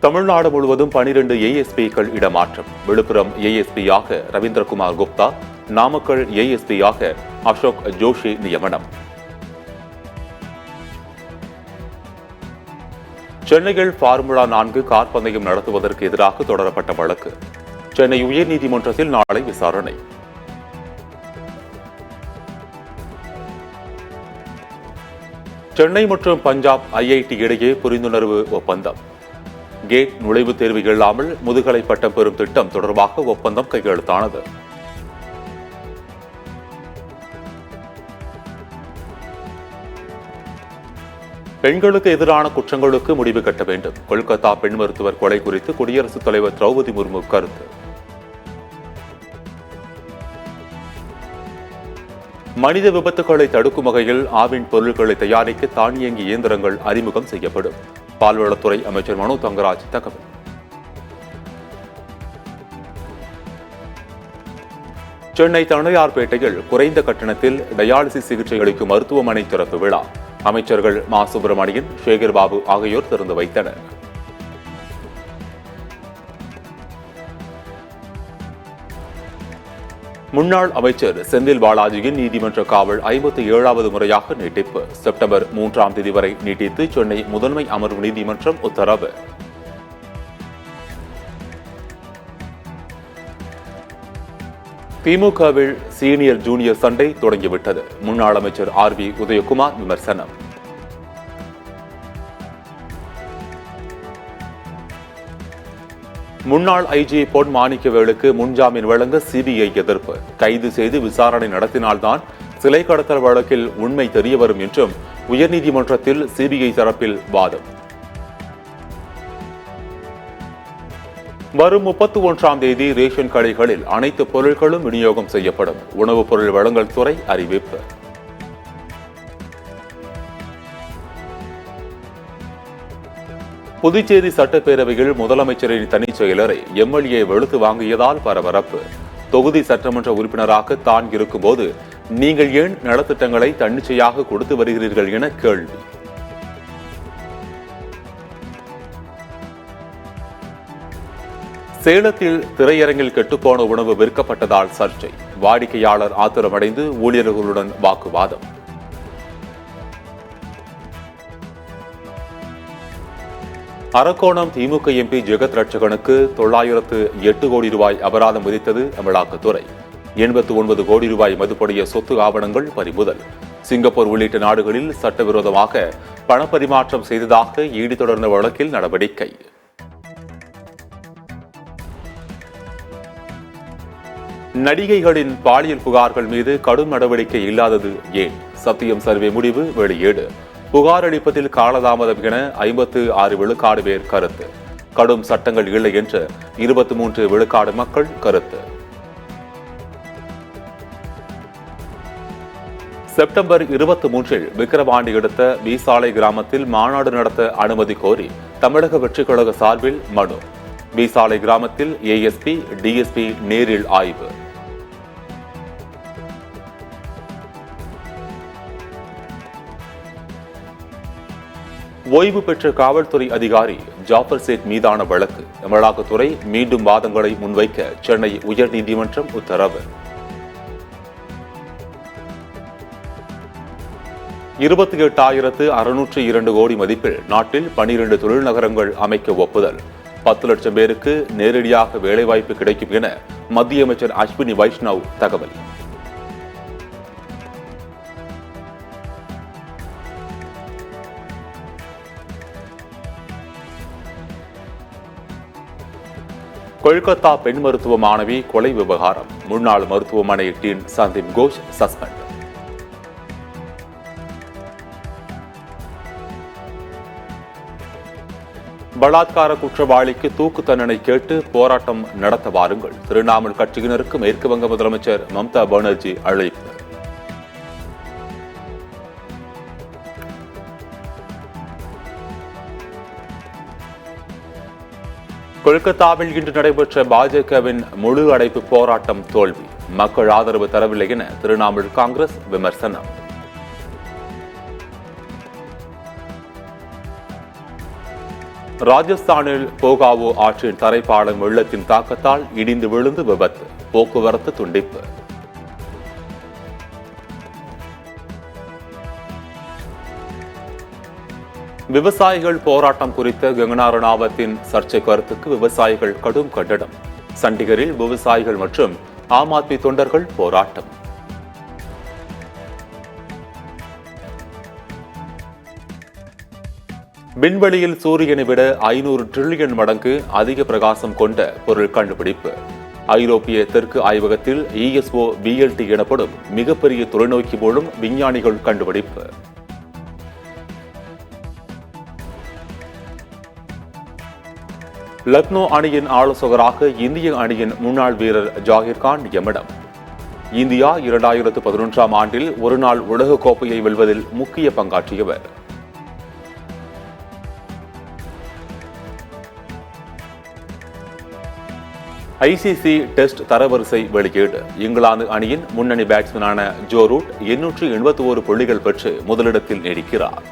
தமிழ்நாடு முழுவதும் 12 ஏஎஸ்பிக்கள் இடமாற்றம். விழுப்புரம் ஏஎஸ்பியாக ரவீந்திரகுமார் குப்தா, நாமக்கல் ஏஎஸ்பியாக அசோக் ஜோஷி நியமனம். சென்னையில் ஃபார்முலா 4 கார் பந்தயம் நடத்துவதற்கு எதிராக தொடரப்பட்ட வழக்கு சென்னை உயர்நீதிமன்றத்தில் நாளை விசாரணை. சென்னை மற்றும் பஞ்சாப் ஐஐடி இடையே புரிந்துணர்வு ஒப்பந்தம். கேட் நுழைவுத் தேர்வு இல்லாமல் முதுகலை பட்டம் பெறும் திட்டம் தொடர்பாக ஒப்பந்தம் கையெழுத்தானது. பெண்களுக்கு எதிரான குற்றங்களுக்கு முடிவு கட்ட வேண்டும். கொல்கத்தா பெண் மருத்துவர் கொலை குறித்து குடியரசுத் தலைவர் திரௌபதி முர்மு கருத்து. மனித விபத்துக்களை தடுக்கும் வகையில் ஆவின் பொருட்களை தயாரிக்க தானியங்கி இயந்திரங்கள் அறிமுகம் செய்யப்படும். பால்வளத்துறை அமைச்சர் மனோ தங்கராஜ் தகவல். சென்னை தண்டையார்பேட்டையில் குறைந்த கட்டணத்தில் டயாலிசிஸ் சிகிச்சை அளிக்கும் மருத்துவமனை திறப்பு விழா அமைச்சர்கள் மா சுப்பிரமணியன், சேகர் பாபு ஆகியோர் திறந்து வைத்தனர். முன்னாள் அமைச்சர் செந்தில் பாலாஜியின் நீதிமன்ற காவல் 57வது முறையாக நீட்டிப்பு. செப்டம்பர் 3ஆம் தேதி வரை நீட்டித்து சென்னை முதன்மை அமர்வு நீதிமன்றம் உத்தரவு. திமுகவில் சீனியர் ஜூனியர் சண்டை தொடங்கிவிட்டது. முன்னாள் அமைச்சர் ஆர்.வி. உதயகுமார் விமர்சனம். முன்னாள் ஐஜி பொன் மாணிக்கவேலுக்கு முன்ஜாமீன் வழங்க சிபிஐ எதிர்ப்பு. கைது செய்து விசாரணை நடத்தினால்தான் சிலை கடத்தல் வழக்கில் உண்மை தெரியவரும் என்றும் உயர்நீதிமன்றத்தில் சிபிஐ தரப்பில் வாதம். வரும் 31ஆம் தேதி ரேஷன் கடைகளில் அனைத்து பொருட்களும் விநியோகம் செய்யப்படும். உணவுப் பொருள் வழங்கல் துறை அறிவிப்பு. புதுச்சேரி சட்டப்பேரவையில் முதலமைச்சரின் தனிச் செயலரை எம்எல்ஏ வெளுத்து வாங்கியதால் பரபரப்பு. தொகுதி சட்டமன்ற உறுப்பினராக தான் இருக்கும்போது நீங்கள் ஏன் நலத்திட்டங்களை தன்னிச்சையாக கொடுத்து வருகிறீர்கள் என கேள்வி. சேலத்தில் திரையரங்கில் கெட்டுப்போன உணவு விற்கப்பட்டதால் சர்ச்சை. வாடிக்கையாளர் ஆத்திரமடைந்து ஊழியர்களுடன் வாக்குவாதம். அரக்கோணம் திமுக எம்பி ஜெகத் ரட்சகனுக்கு 908 கோடி ரூபாய் அபராதம் விதித்தது அமலாக்கத்துறை. 89 கோடி ரூபாய் மதிப்புடைய சொத்து ஆவணங்கள் பறிமுதல். சிங்கப்பூர் உள்ளிட்ட நாடுகளில் சட்டவிரோதமாக பணப்பரிமாற்றம் செய்ததாக ஈடு தொடர்ந்த வழக்கில் நடவடிக்கை. நடிகைகளின் பாலியல் புகார்கள் மீது கடும் நடவடிக்கை இல்லாதது ஏன்? சத்தியம் சர்வே முடிவு வெளியீடு. புகார் அளிப்பதில் காலதாமதம் என 56 விழுக்காடு பேர் கருத்து. கடும் சட்டங்கள் இல்லை என்று 23 விழுக்காடு மக்கள் கருத்து. செப்டம்பர் 23இல் விக்கிரவாண்டி அடுத்த வீசாலை கிராமத்தில் மாநாடு நடத்த அனுமதி கோரி தமிழக வெற்றிக் கழக சார்பில் மனு. வீசாலை கிராமத்தில் ஏஎஸ்பி, டிஎஸ்பி நேரில் ஆய்வு. ஓய்வு பெற்ற காவல்துறை அதிகாரி ஜாஃபர் சேட் மீதான வழக்கு. அமலாக்கத்துறை மீண்டும் வாதங்களை முன்வைக்க சென்னை உயர்நீதிமன்றம் உத்தரவு. 28,602 கோடி மதிப்பில் நாட்டில் 12 தொழில் நகரங்கள் அமைக்க ஒப்புதல். 10 லட்சம் பேருக்கு நேரடியாக வேலைவாய்ப்பு கிடைக்கும் என மத்திய அமைச்சர் அஸ்வினி வைஷ்ணவ் தகவல். கொல்கத்தா பெண் மருத்துவ மாணவி கொலை விவகாரம். முன்னாள் மருத்துவமனை டீன் சந்தீப் கோஷ் சஸ்பெண்ட். பலாத்கார குற்றவாளிக்கு தூக்கு தண்டனை கேட்டு போராட்டம் நடத்த வாருங்கள். திரிணாமுல் கட்சியினருக்கு மேற்கு வங்க முதலமைச்சர் மம்தா பானர்ஜி அழைப்பு. கொல்கத்தாவில் இன்று நடைபெற்ற பாஜகவின் முழு அடைப்பு போராட்டம் தோல்வி. மக்கள் ஆதரவு தரவில்லை என திரிணாமுல் காங்கிரஸ் விமர்சனம். ராஜஸ்தானில் போகாவோ ஆற்றின் தரைப்பாலம் வெள்ளத்தின் தாக்கத்தால் இடிந்து விழுந்து விபத்து, போக்குவரத்து துண்டிப்பு. விவசாயிகள் போராட்டம் குறித்த கங்கனா ரணாவத்தின் சர்ச்சை கருத்துக்கு விவசாயிகள் கடும் கண்டனம். சண்டிகரில் விவசாயிகள் மற்றும் ஆம் ஆத்மி தொண்டர்கள் போராட்டம். விண்வெளியில் சூரியனை விட 500 டிரில்லியன் மடங்கு அதிக பிரகாசம் கொண்ட பொருள் கண்டுபிடிப்பு. ஐரோப்பிய தெற்கு ஆய்வகத்தில் ESO BLT எனப்படும் மிகப்பெரிய தொலைநோக்கி மூலம் விஞ்ஞானிகள் கண்டுபிடிப்பு. லக்னோ அணியின் ஆலோசகராக இந்திய அணியின் முன்னாள் வீரர் ஜாகிர்கான் நியமனம். இந்தியா 2011ஆம் ஆண்டில் ஒருநாள் உலகக்கோப்பையை வெல்வதில் முக்கிய பங்காற்றியவர். ICC டெஸ்ட் தரவரிசை வெளியீடு. இங்கிலாந்து அணியின் முன்னணி பேட்ஸ்மேனான ஜோ ரூட் 881 புள்ளிகள் பெற்று முதலிடத்தில் நீடிக்கிறார்.